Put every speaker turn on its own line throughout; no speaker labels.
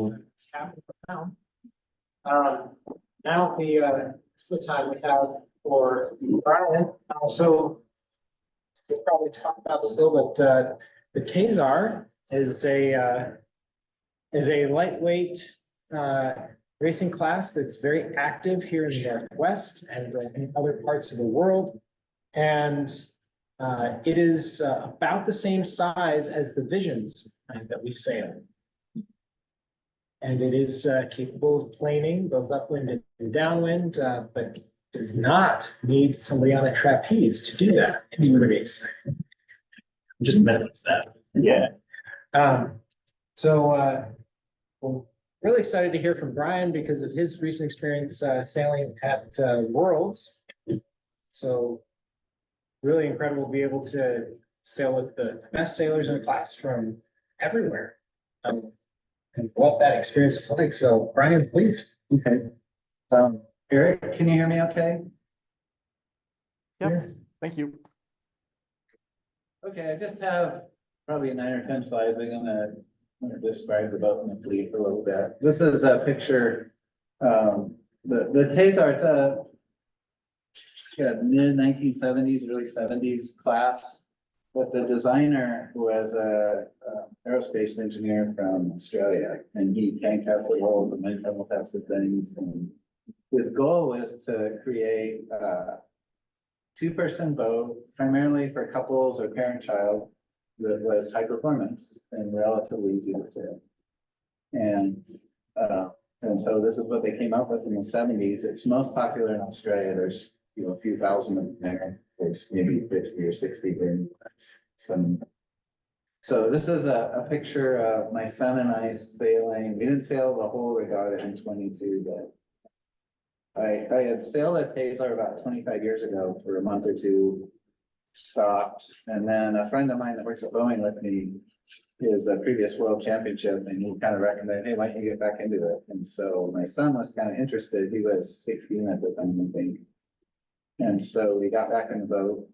It's happening now. Now this is the time we have for Brian. So we'll probably talk about this a little bit. The Tasar is a lightweight racing class that's very active here in the Northwest and in other parts of the world. And it is about the same size as the Visions that we sail. And it is capable of planing both upwind and downwind, but does not need somebody on a trapeze to do that. It's really exciting. Just minimize that. Yeah. We're really excited to hear from Brian because of his recent experience sailing at Worlds. So really incredible to be able to sail with the best sailors in the class from everywhere. And what that experience was like. So Brian, please.
Okay. Eric, can you hear me okay?
Yep.
Yeah.
Thank you.
Okay, I just have probably 9 or 10 slides. I'm gonna describe the boat and the fleet a little bit. This is a picture. The Tasar, it's a mid 1970s, early 70s class. But the designer was a aerospace engineer from Australia, and he tank tested all the wind tunnel tested things. And his goal was to create a 2-person boat, primarily for couples or parent-child, that was high performance and relatively easy to sail. And so this is what they came up with in the 70s. It's most popular in Australia. There's a few thousand of them there. There's maybe 50 or 60 in some. So this is a picture of my son and I sailing. We didn't sail the whole regatta in 22, but I had sailed at Tasar about 25 years ago for a month or two, stopped, and then a friend of mine that works at Boeing with me is a previous world championship, and he kind of recommended, hey, why don't you get back into it? And so my son was kind of interested. He was 16 at the time, I think. And so we got back in the boat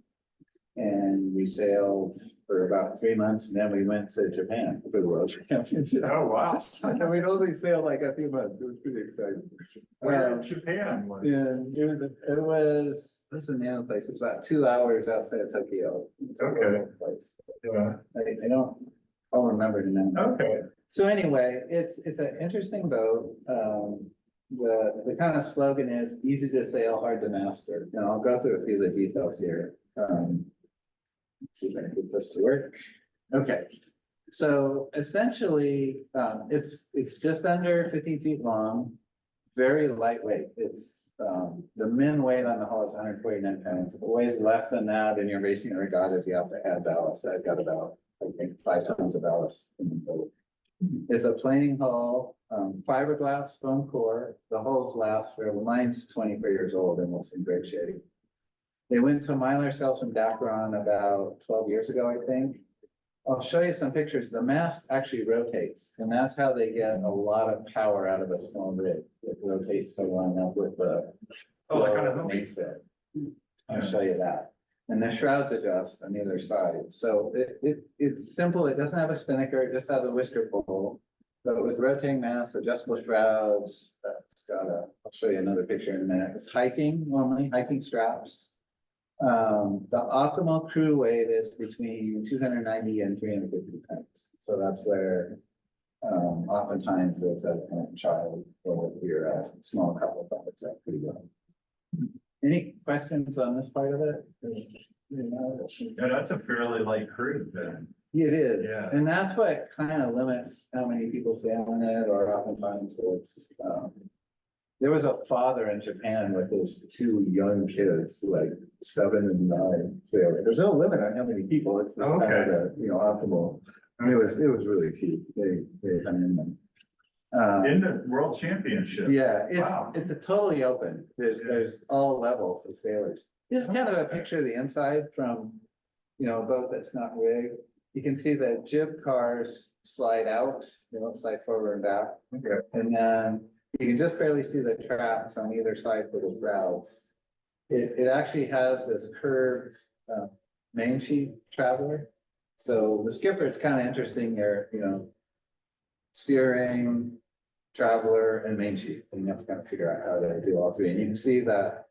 and we sailed for about 3 months, and then we went to Japan for the World Championship.
Oh, wow.
And we'd only sailed like a few months. It was pretty exciting.
Where in Japan was?
Yeah, it was, what's the name of the place? It's about 2 hours outside of Tokyo. It's a
Okay.
wonderful place.
Yeah.
I'll remember the name.
Okay.
So anyway, it's an interesting boat. The kind of slogan is easy to sail, hard to master. And I'll go through a few of the details here. Let's see if I can get this to work. Okay. So essentially, it's just under 15 feet long, very lightweight. It's the min weight on the hull is 149 pounds. If it weighs less than that and you're racing regattas, you have to add ballast. I've got about, I think, 5 tons of ballast in the boat. It's a planing hull, fiberglass foam core. The hulls last for, mine's 24 years old and it's in great shape. They went to Mylar cells from Dacron about 12 years ago, I think. I'll show you some pictures. The mast actually rotates, and that's how they get a lot of power out of a small rig. It rotates to line up with the
Like on a
flow
movie.
mainstay. I'll show you that. And the shrouds adjust on either side. So it's simple. It doesn't have a spinnaker, it just has a whisker pole. But with rotating masts, adjustable shrouds, it's got I'll show you another picture in a minute. It's hiking only, hiking straps. The optimal crew weight is between 290 and 350 pounds. So that's where oftentimes it's a child or if you're a small couple, it's pretty well. Any questions on this part of it?
Yeah, that's a fairly light crew then.
It is,
Yeah.
and that's what kind of limits how many people sail on it, or oftentimes it's, there was a father in Japan with his 2 young kids, like 7 and 9 sailing. There's no limit on how many people, it's just kind of the, optimal. I mean, it was really cute, they come in them.
In the World Championship.
Yeah,
Wow.
it's a totally open. There's all levels of sailors. This is kind of a picture of the inside from, a boat that's not rigged. You can see the jib cars slide out, they don't slide forward and back.
Okay.
And then you can just barely see the tracks on either side for the shrouds. It actually has this curved main sheet traveler. So the skipper, it's kind of interesting. You're, steering, Traveler, and Main Chief, and you have to kind of figure out how to do all three, and you can see that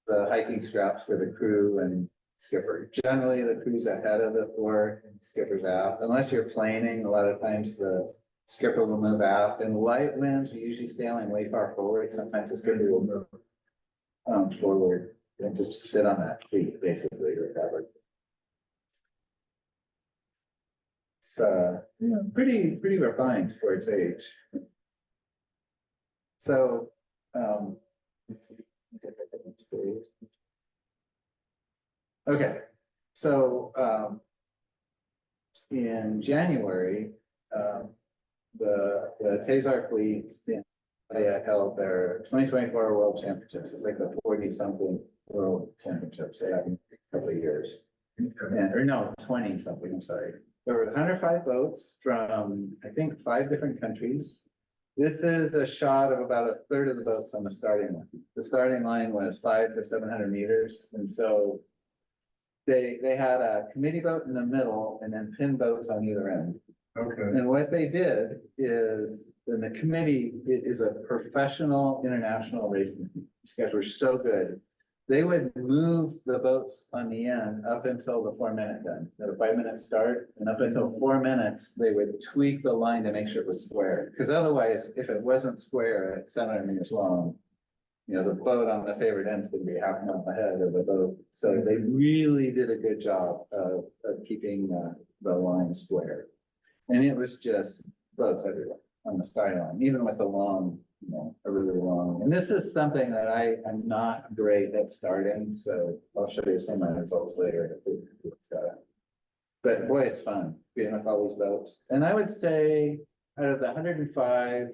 the hiking straps for the crew and skipper. Generally, the crew's ahead of the thwart and skipper's aft, unless you're planing, a lot of times the skipper will move aft, and light winds, you're usually sailing way far forward, sometimes the skipper will move forward and just sit on that cleat, basically, or whatever. It's, pretty refined for its age. So, let's see. Okay, so, in January, the Tasar fleet in Australia held their 2024 World Championships. It's like the 40-something World Championships they have in a couple of years. And, or no, 20-something, I'm sorry. There were 105 boats from, I think, 5 different countries. This is a shot of about a third of the boats on the starting line. The starting line was 500 to 700 meters. And so they had a committee boat in the middle and then pin boats on either end.
Okay.
And what they did is, and the committee is a professional international racing. These guys were so good. They would move the boats on the end up until the 4-minute gun, at a 5-minute start, and up until 4 minutes, they would tweak the line to make sure it was square. Because otherwise, if it wasn't square at 700 meters long, you know, the boat on the favored end is going to be half a mile ahead of the boat. So they really did a good job of keeping the line square. And it was just boats everywhere on the starting line, even with a long, you know, a really long. And this is something that I'm not great at starting, so I'll show you some of my results later. But boy, it's fun being with all these boats. And I would say out of the 105,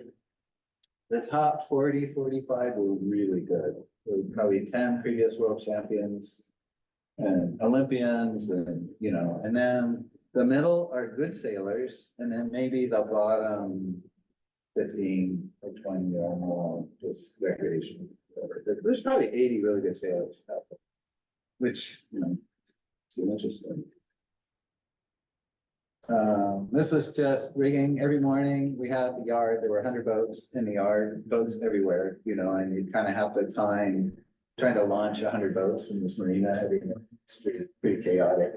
the top 40, 45 were really good. There were probably 10 previous world champions and Olympians, and, you know, and then the middle are good sailors, and then maybe the bottom 15 or 20 or more, just recreation. There's probably 80 really good sailors out there, which, you know, it's interesting. This was just rigging every morning. We had the yard, there were 100 boats in the yard, boats everywhere, you know, and you kind of have the time trying to launch 100 boats from this marina every morning. It's pretty chaotic.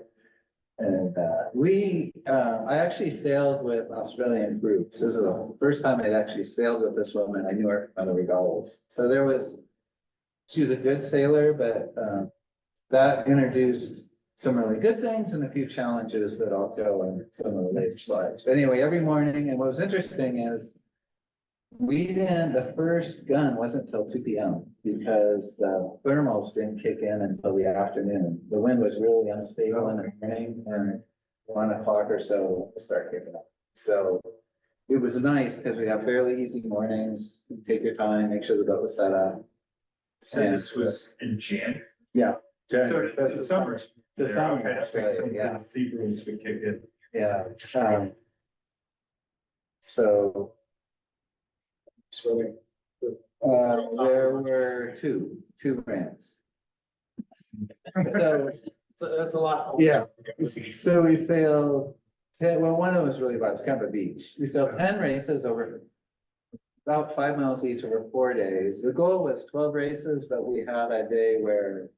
And I actually sailed with Australian groups. This is the first time I'd actually sailed with this woman. I knew her from the regatas. So she was a good sailor, but that introduced some really good things and a few challenges that I'll go in some of the later slides. But anyway, every morning, and what was interesting is the first gun wasn't until 2 p.m. because the thermals didn't kick in until the afternoon. The wind was really unstable in the morning, and 1 o'clock or so it started kicking up. So it was nice because we have fairly easy mornings. You take your time, make sure the boat was set up.
So this was in Jan?
Yeah.
So it's the summer.
The summer,
Okay, that makes sense.
yeah.
The sea breeze would kick in.
Yeah. So
Swimming.
there were two ramps. So,
That's a lot.
yeah, so we sailed 10, well, one of them was really about, it's kind of a beach. We sailed 10 races over about 5 miles each over 4 days. The goal was 12 races, but we had a day where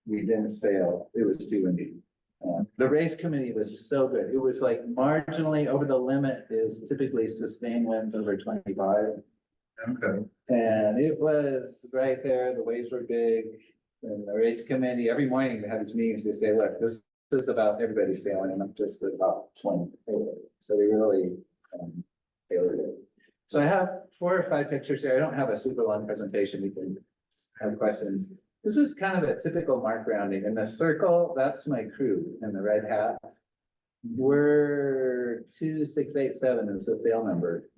we didn't sail. It was too windy. The race committee was so good. It was like marginally over the limit is typically sustained winds over 25.
Okay.
And it was right there. The waves were big. And the race committee, every morning they had these meetings. They say, look, this is about everybody sailing and not just the top 20. So they really tailored it. So I have 4 or 5 pictures here. I don't have a super long presentation. We can have questions. This is kind of a typical mark rounding. In the circle, that's my crew in the red hat. We're 2687 is the sail number.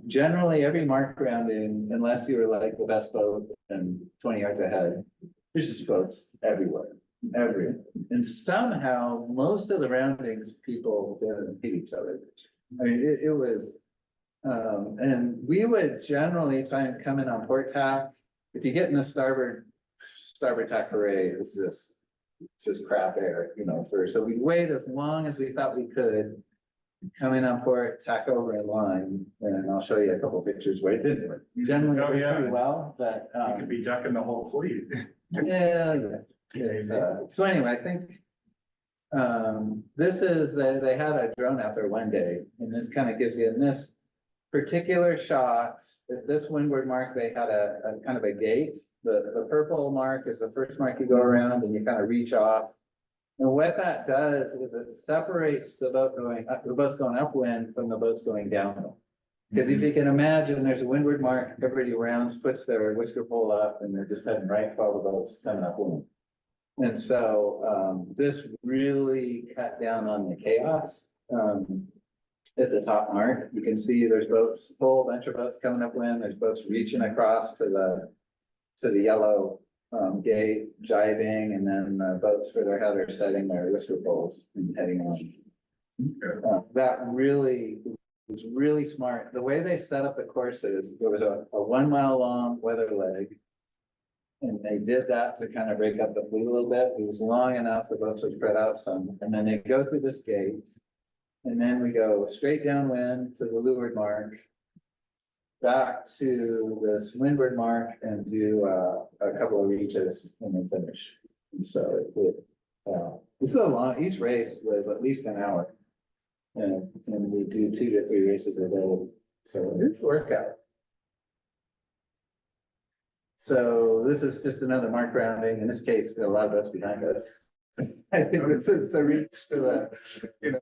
Generally, every mark rounding, unless you were like the best boat and 20 yards ahead, there's just boats everywhere, and somehow most of the roundings, people didn't hit each other. I mean, it was, and we would generally try and come in on port tack. If you get in the starboard tack parade, it's just crap air, you know, so we'd wait as long as we thought we could. coming on port, tack over in line, and I'll show you a couple pictures where it didn't work. Generally, it
Oh,
worked
yeah.
pretty well, but,
You could be ducking the whole fleet.
yeah. So anyway, I think. This is, they had a drone out there one day, and this kind of gives you, in this particular shot, at this windward mark, they had a kind of a gate. The purple mark is the first mark you go around and you kind of reach off. And what that does is it separates the boat going up, the boats going upwind from the boats going downwind. Because if you can imagine, there's a windward mark, everybody rounds, puts their whisker pole up, and they're just heading right for all the boats coming upwind. And so, this really cut down on the chaos, at the top mark. You can see there's boats, a whole bunch of boats coming upwind, there's boats reaching across to the yellow, gate, jibing, and then, boats for their header setting their whisker poles and heading on. That really was really smart. The way they set up the courses, there was a 1 mile long weather leg. And they did that to kind of break up the fleet a little bit. It was long enough, the boats would spread out some, and then they go through this gate. And then we go straight downwind to the leeward mark. Back to this windward mark and do a couple of reaches and then finish. And so this is a long, each race was at least an hour. And we do 2 to 3 races a day. So it's a workout. So this is just another mark rounding. In this case, there are a lot of boats behind us. I think this is the reach to the,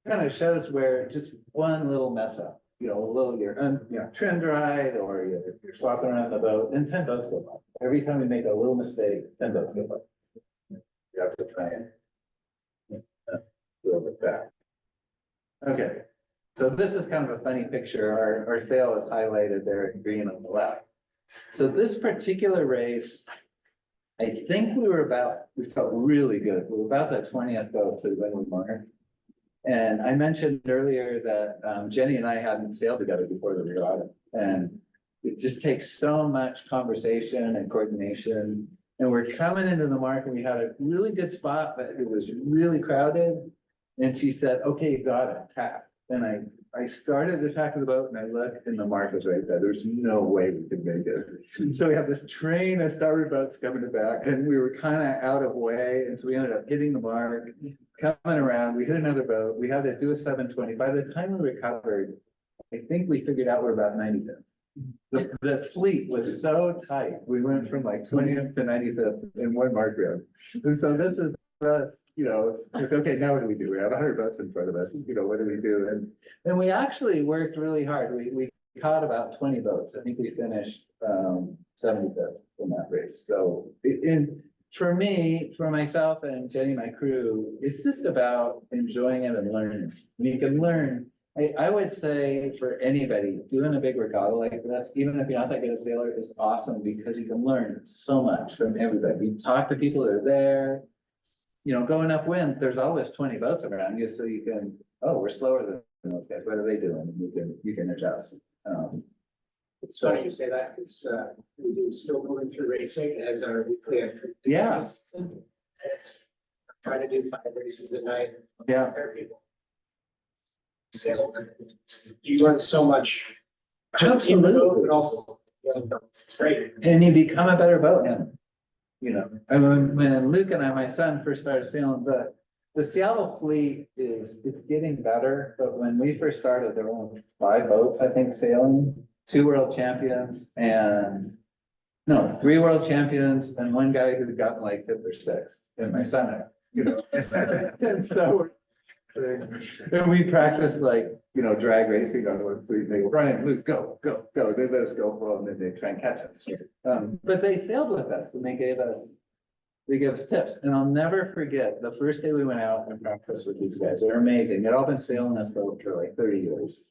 kind of shows where just one little mess up, a little, you're trimmed right, or you're swapping around the boat, and 10 boats go by. Every time you make a little mistake, 10 boats go by. You have to try and little bit back. Okay. So this is kind of a funny picture. Our sail is highlighted there in green on the left. So this particular race, I think we felt really good. We were about the 20th boat to the windward mark. And I mentioned earlier that Jenny and I hadn't sailed together before the regatta. And it just takes so much conversation and coordination. And we're coming into the mark and we had a really good spot, but it was really crowded. And she said, okay, you got it, tack. And I started to tack the boat and I looked and the mark was right there. There's no way we could make it. So we have this train of starboard boats coming to back and we were kind of out of way. And so we ended up hitting the mark, coming around, we hit another boat. We had to do a 720. By the time we recovered, I think we figured out we're about 95th. The fleet was so tight. We went from like 20th to 95th in one mark round. And so this is us, it's okay, now what do we do? We have 100 boats in front of us, what do we do? And we actually worked really hard. We caught about 20 boats. I think we finished 75th in that race. So for me, for myself and Jenny, my crew, it's just about enjoying it and learning. And you can learn. I would say for anybody doing a big regatta like this, even if you're not that good a sailor, is awesome because you can learn so much from everybody. You talk to people that are there. Going upwind, there's always 20 boats around you, so you can, we're slower than those guys. What are they doing? You can adjust.
It's funny you say that because we do still going through racing as our weekly activity.
Yeah.
And it's trying to do 5 races a night.
Yeah.
Prepare people. Sail. You learn so much. Just in the boat, but also the other boats. It's great.
And you become a better boat handler. And when Luke and my son first started sailing, the Seattle fleet it's getting better, but when we first started, there were only 5 boats, I think, sailing, 2 world champions and 3 world champions and 1 guy who'd gotten like 5th or 6th, and my son, and so, and we practiced drag racing on one fleet. They go, Brian, Luke, go. They let us go well, and then they try and catch us. But they sailed with us and they gave us tips. And I'll never forget the first day we went out and practiced with these guys. They're amazing. They'd all been sailing this boat for like 30 years.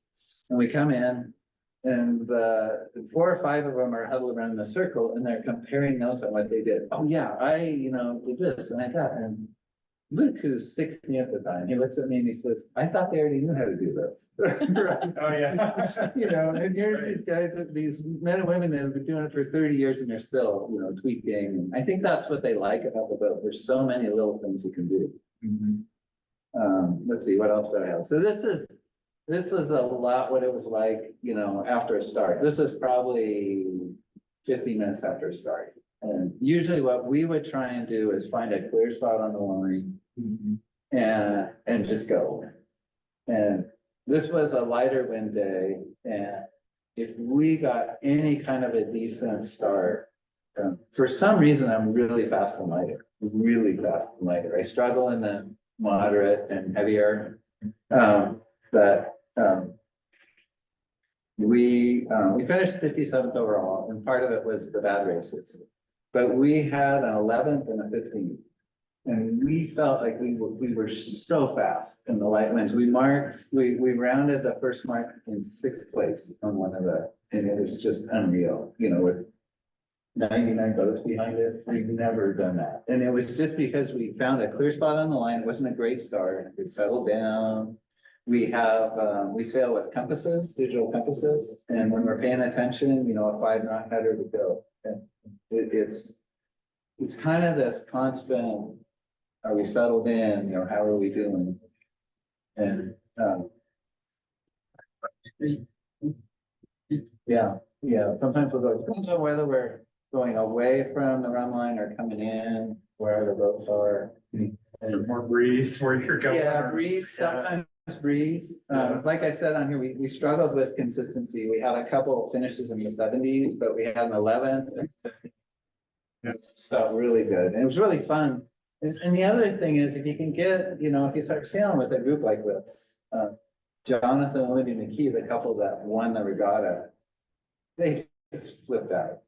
And we come in and the 4 or 5 of them are huddled around in a circle and they're comparing notes on what they did. Oh yeah, I did this and I that. And Luke, who's 60 at the time, he looks at me and he says, I thought they already knew how to do this. Right.
Oh, yeah.
And here's these guys, these men and women that have been doing it for 30 years and they're still, tweaking. And I think that's what they like about the boat. There's so many little things you can do. Let's see, what else do I have? So this is a lot what it was like, you know, after a start. This is probably 50 minutes after a start. And usually what we would try and do is find a clear spot on the line and just go. And this was a lighter wind day, and if we got any kind of a decent start, for some reason, I'm really fast and lighter, really fast and lighter. I struggle in the moderate and heavier. We finished 57th overall, and part of it was the bad races. But we had an 11th and a 15th. And we felt like we were so fast in the light winds. We rounded the first mark in 6th place on one of and it was just unreal, you know, with 99 boats behind us. We've never done that. And it was just because we found a clear spot on the line. It wasn't a great start. We settled down. We sail with compasses, digital compasses. And when we're paying attention, you know, a 5-knot header to go. And it's kind of this constant, are we settled in, you know, how are we doing? And, yeah, sometimes we'll go, depends on whether we're going away from the run line or coming in, where the boats are.
Some more breeze where you're going.
Yeah, breeze, sometimes breeze. Like I said on here, we struggled with consistency. We had a couple finishes in the 70s, but we had an 11th. It felt really good, and it was really fun. And the other thing is, if you can get, you know, if you start sailing with a group like this, Jonathan and Libby McKee, the couple that won the regatta, they just flipped out.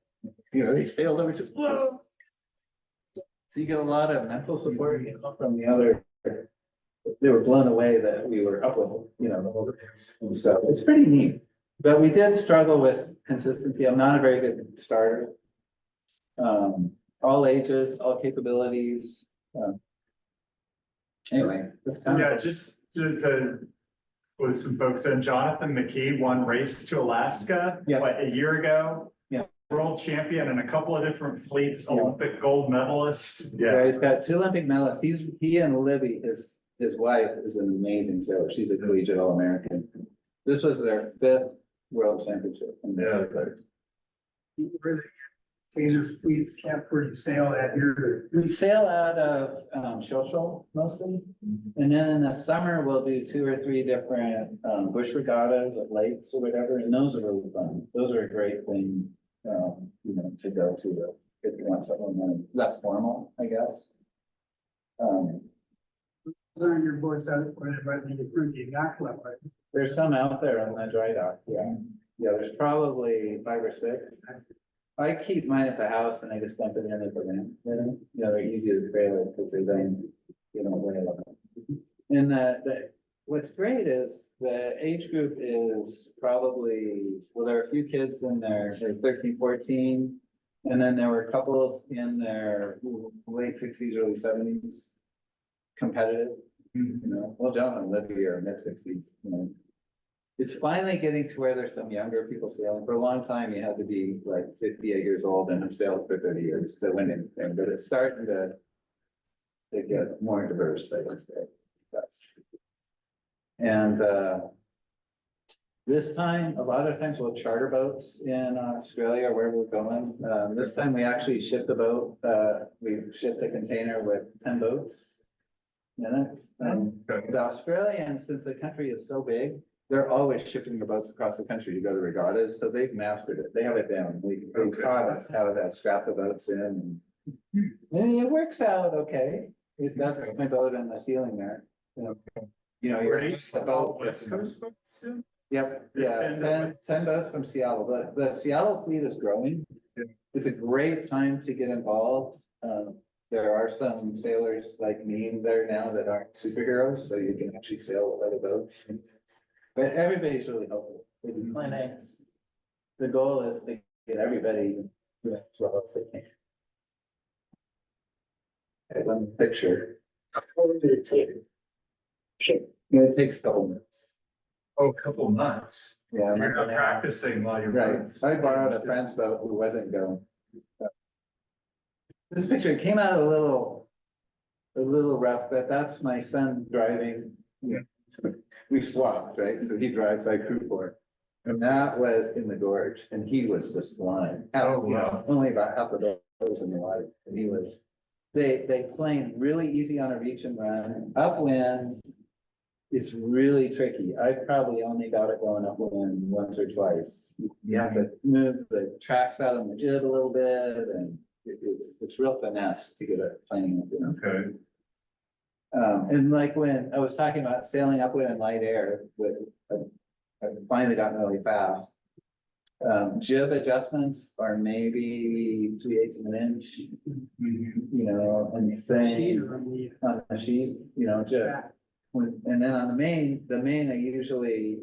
You know, they sailed over to, whoa! So you get a lot of mental support, you know, from the other. They were blown away that we were up with, you know, the whole thing. And so it's pretty neat. But we did struggle with consistency. I'm not a very good starter. All ages, all capabilities. Anyway, that's kind
Yeah,
of.
just to put some folks in, Jonathan McKee won Race to Alaska,
Yeah.
what, a year ago?
Yeah.
World champion in a couple of different fleets,
Yeah.
Olympic gold medalists.
Yeah, he's got 2 Olympic medalists. He and Libby, his wife, is an amazing sailor. She's a collegiate All-American. This was their 5th world championship.
Yeah.
Really, Taser fleets camp where you sail at your.
We sail out of Shoshone mostly, and then in the summer we'll do 2 or 3 different bush regattas at lakes or whatever, and those are really fun. Those are a great thing, you know, to go to if you want something less formal, I guess.
Learn your voice out when it might be different, the aqua, but
There's some out there on the dry dock, yeah. Yeah, there's probably 5 or 6. I keep mine at the house and I just dump it in at the ramp, you know, they're easy to trailer because there's you know, way of it. And what's great is the age group is probably, well, there are a few kids in there, they're 13, 14. And then there were couples in their late 60s, early 70s, competitive, you know, well, John and Libby are mid-60s, you know. It's finally getting to where there's some younger people sailing. For a long time, you had to be like 58 years old and have sailed for 30 years to win anything, but it's starting to get more diverse, I would say. And this time, a lot of times we'll charter boats in Australia where we're going. This time we actually shipped a boat. We shipped a container with 10 boats in it. The Australians, since the country is so big, they're always shipping their boats across the country to go to regattas, so they've mastered it. They have it down. They taught us how to strap the boats in. And it works out okay. That's my boat on the ceiling there. You know, you're the boat.
West Coast folks?
Yep, yeah, 10 boats from Seattle. The Seattle fleet is growing. It's a great time to get involved. There are some sailors like me there now that aren't superheroes, so you can actually sail with other boats. But everybody's really helpful. We do clinics. The goal is to get everybody to as well as they can. Okay, one picture. It takes a couple minutes.
Oh, a couple months.
Yeah,
So you're not
yeah.
practicing while you're.
Right, I borrowed a friend's boat who wasn't going. This picture came out a little a little rough, but that's my son driving. We swapped, right? So he drives, I crew for. And that was in the gorge and he was just flying.
Oh,
You know,
wow.
only about half of those in the water. And he was, they plane really easy on a reach and run, upwind. It's really tricky. I probably only got it going upwind once or twice. You have to move the tracks out on the jib a little bit and it's real finesse to get it planing. You know?
Okay.
And like when I was talking about sailing upwind in light air with, I've finally gotten really fast. Jib adjustments are maybe 3/8 of an inch, you know, and
Sheet
same
or on the-
on the sheet, you know, just. And then on the main, I usually,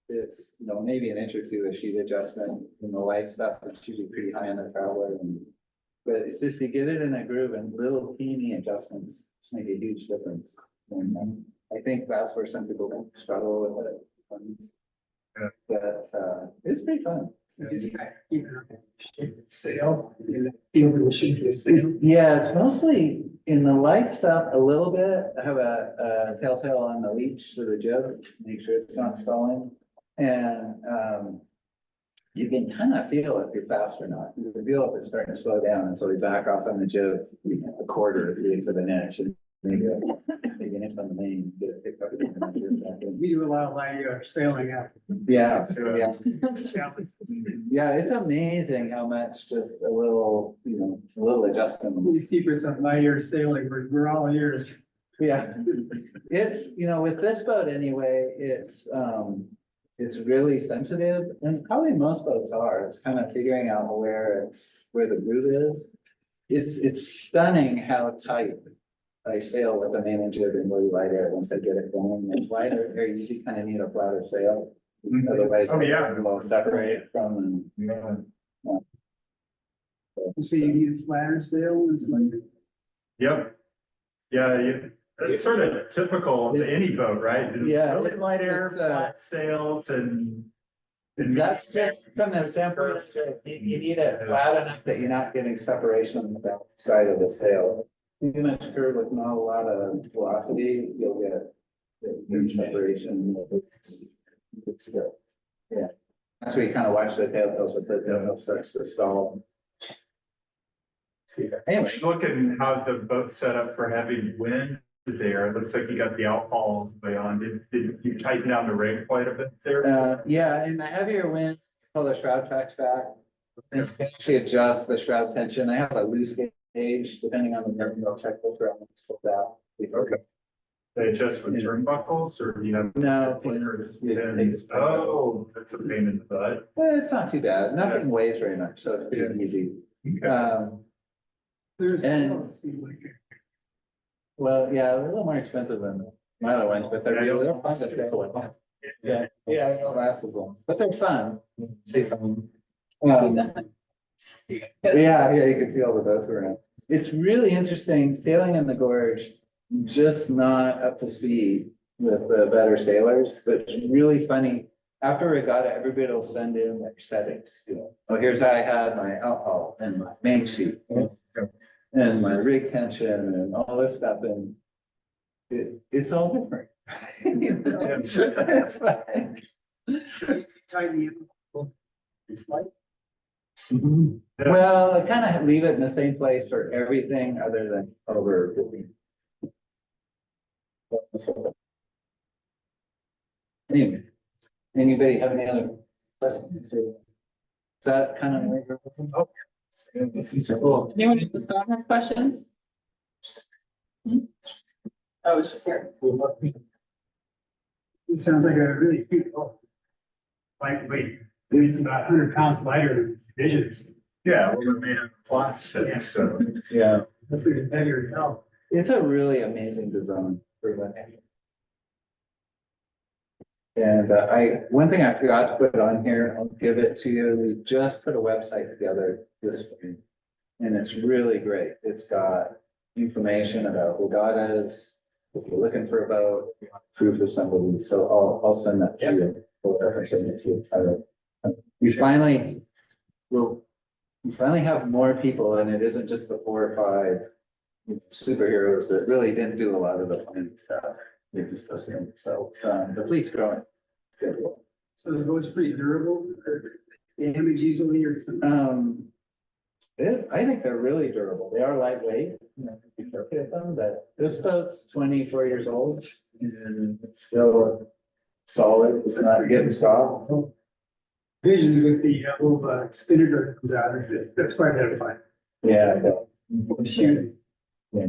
it's, you know, maybe an inch or two of sheet adjustment in the light stuff, it's usually pretty high on the traveler and. But it's just to get it in a groove and little teeny adjustments make a huge difference. And I think that's where some people struggle with it.
Yeah.
But it's pretty fun.
Sail, even the sheet is sail.
Yeah, it's mostly in the light stuff a little bit. I have a telltale on the leech for the jib, make sure it's not stalling. And you can kind of feel if you're fast or not. You can feel if it's starting to slow down, and so we back off on the jib, a quarter, 3/8 of an inch, and maybe an inch on the main, get it picked up.
We do a lot of light air sailing out.
Yeah, yeah.
Challenge.
Yeah, it's amazing how much just a little, you know, a little adjustment.
The secrets of light air sailing, we're all ears.
Yeah, it's, you know, with this boat anyway, it's really sensitive and probably most boats are. It's kind of figuring out where the groove is. It's stunning how tight I sail with the main and jib in really light air once I get it going. It's light air, you usually kind of need a flatter sail. Otherwise,
Oh, yeah.
it will separate from and.
So you need a flatter sail, it's like.
Yep. Yeah, it's sort of typical of any boat, right?
Yeah,
Really light air,
it's,
flat sails and.
That's just from the standpoint of you need it flat enough that you're not getting separation on the back side of the sail. Too much curve with not a lot of velocity, you'll get separation. It's good. Yeah, that's where you kind of watch the tail, so the tail starts to stall. Anyway,
Looking how the boat's set up for heavy wind there, it looks like you got the outhaul way on. Did you tighten down the rig quite a bit there?
yeah, in the heavier wind, pull the shroud tracks back. And you can actually adjust the shroud tension. I have a loose gauge, depending on the wind, I'll check the shroud that.
Okay. They adjust with turnbuckles or do you have?
No,
Flickers?
pins.
Oh, that's a pain in the butt.
It's not too bad. Nothing weighs very much, so it's pretty easy.
Okay.
There's.
And- Well, yeah, they're a little more expensive than Milo ones, but they're really fun to sail with. Yeah, yeah, they don't last as long, but they're fun. Yeah, you can see all the boats around. It's really interesting sailing in the gorge, just not up to speed with the better sailors, but it's really funny. After regatta, everybody will send in their settings, you know. Oh, here's how I had my outhaul and my main sheet. And my rig tension and all this stuff, and it's all different. You know? It's like- Well, I kind of leave it in the same place for everything other than over 50. Anyway, anybody have any other questions? Is that kind of where you're looking? Oh, this is cool.
Anyone in the phone have questions? Oh, it's just here.
It sounds like a really cute boat. Lightweight, it's about 100 pounds lighter than Visions.
Yeah, we were made of plastic, so.
Yeah,
That's like a heavier than hell.
it's a really amazing design for that. And one thing I forgot to put on here, I'll give it to you. We just put a website together this spring. And it's really great. It's got information about regattas, if you're looking for a boat, if you want proof of somebody. So I'll send that to you. Or send it to you. We finally have more people and it isn't just the 4 or 5 superheroes that really didn't do a lot of the planning stuff. They just assumed, so, the fleet's growing. Good.
So the boat's pretty durable, or damage easily or something.
I think they're really durable. They are lightweight, you know, if you look at them, but this boat's 24 years old and it's still solid. It's not getting soft.
Vision with the little spinner that comes out, that's quite a bit of fun.
Yeah.
Shoot.
Yeah.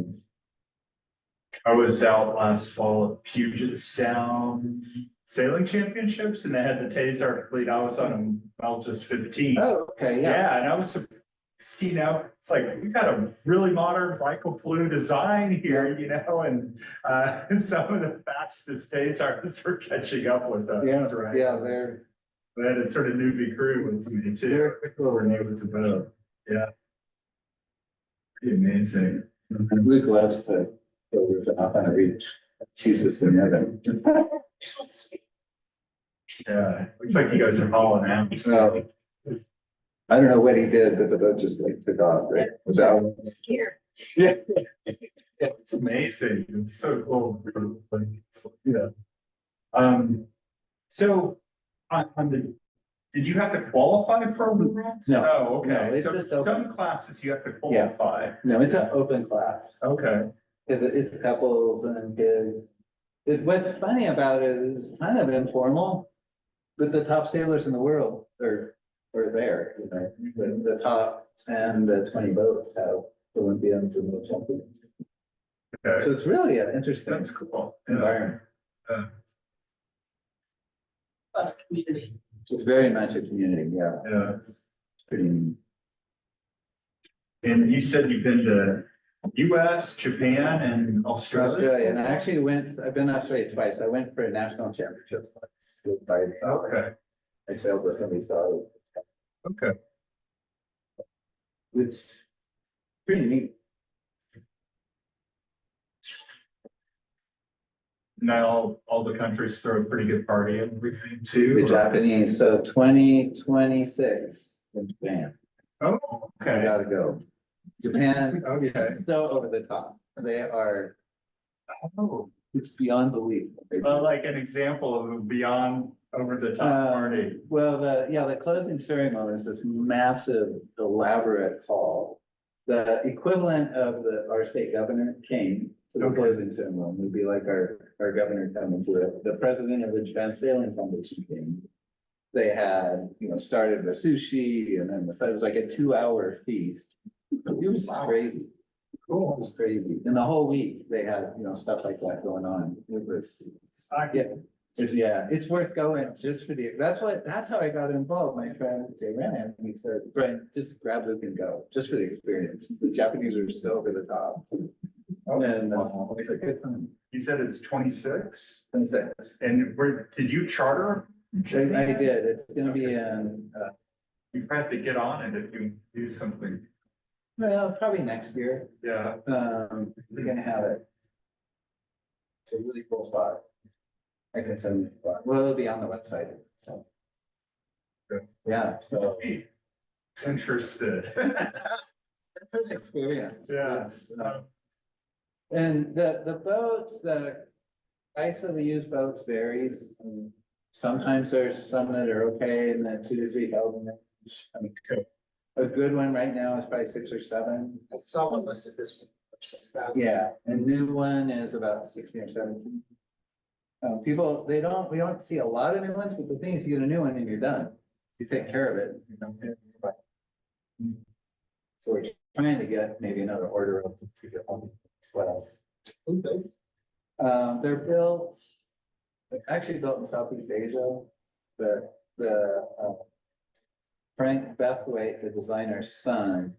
I was out last fall at Puget Sound Sailing Championships and they had the Tasar fleet. I was on them, I was just 15.
Oh, okay, yeah.
Yeah, and I was, you know, it's like, we've got a really modern Blue design here, you know, and some of the fastest Tasars are catching up with us,
Yeah,
right?
yeah, they're,
They had a sort of newbie crew with me too.
they're a quick little
We're able to boat. Yeah. Pretty amazing.
And Luke loves to go off on the beach. Chooses to know them.
Yeah, looks like you guys are hauling out.
So, I don't know what he did, but the boat just like took off, right? Without.
Scared.
Yeah.
It's amazing. It's so cool.
Yeah.
So on the, did you have to qualify for Worlds?
No.
Oh,
No,
okay.
it's
So
just open.
some classes you have to qualify.
No, it's an open class.
Okay.
Cause it's couples and kids. What's funny about it is kind of informal. But the top sailors in the world are there, you know, the top 10 to 20 boats have Olympians and world champions.
Okay.
So it's really an interesting
That's cool. Yeah.
environment.
Fun community.
It's very much a community, yeah.
Yeah.
It's pretty neat.
And you said you've been to US, Japan, and Australia?
Australia, and I actually I've been to Australia twice. I went for a national championship.
Okay,
I sailed with somebody's daughter.
okay.
It's pretty neat.
Now all the countries throw a pretty good party and everything too?
The
or-
Japanese, so 2026 in Japan.
Oh,
I
okay.
gotta go. Japan
Okay.
is so over the top. They are,
Oh,
it's beyond belief.
like an example of a beyond over the top party.
Well, the closing ceremony is this massive elaborate hall. The equivalent of our state governor came to the
Okay.
closing ceremony, would be like our governor coming to it. The president of the Japan Sailing Foundation came. They had, you know, started with sushi and then it was like a 2-hour feast. It was crazy. Cool. It was crazy. And the whole week they had, you know, stuff like that going on. It was, yeah, it's worth going just for that's how I got involved. My friend Jay Renan, he said, Brian, just grab Luke and go, just for the experience. The Japanese are so over the top. And, it's a good time.
You said it's 26?
26.
And did you charter?
I did. It's gonna be in,
You have to get on it if you do something.
well, probably next year.
Yeah.
We're gonna have it. It's a really cool spot. I can send, well, it'll be on the website, so.
Good.
Yeah, so.
Interested.
It's an experience.
Yeah.
And the boats, the price of the used boats varies. Sometimes there's some that are okay in the 2,000 to 3,000 range. I mean, a good one right now is probably 6 or 7.
I saw one listed this week for 6,000.
Yeah, a new one is about 16 or 17. People, we don't see a lot of new ones, but the thing is, you get a new one and you're done. You take care of it. You don't have to buy. So we're trying to get maybe another order of to get one. What else? They're built, they're actually built in Southeast Asia. The Frank Bethwaite, the designer's son,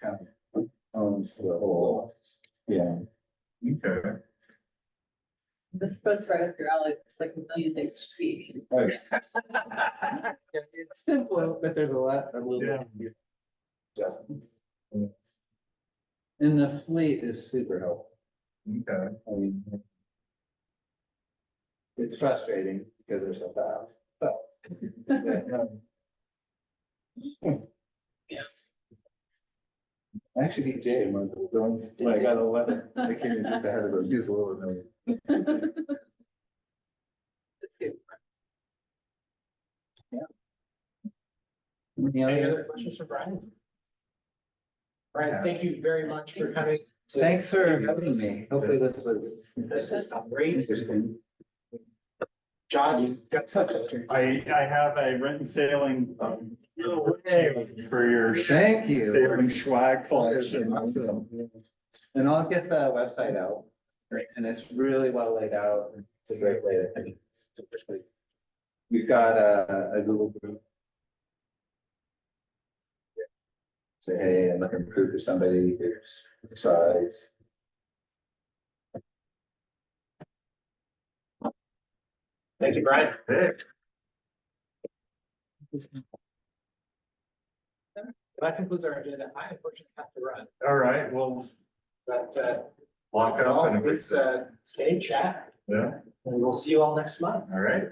kind of owns the whole, yeah.
Okay.
This boat's right up your alley. There's like a million things to speak.
Okay. It's simple, but there's a little.
Yeah.
Adjustments. And the fleet is super helpful.
Okay.
I mean. It's frustrating because they're so fast, but.
Yes.
I actually beat Jay in one of the ones, when I got 11, I came in just ahead of him, he was a little annoyed.
It's good.
Any
Any
other-
other questions for Brian? Brian, thank you very much for coming. to-
Thanks for having me, hopefully this was
This was great.
interesting.
John, you got such a.
I have a written sailing for your
Thank you.
sailing swag
That's
collection.
awesome. And I'll get the website out. Great. And it's really well laid out. It's a great way to. We've got a Google group. Say, hey, I'm looking for somebody, here's the size.
Thank you, Brian. That concludes our agenda. I unfortunately have to run,
All right, well,
but
lock up and
let's stay chat
yeah,
and we'll see you all next month.
all right.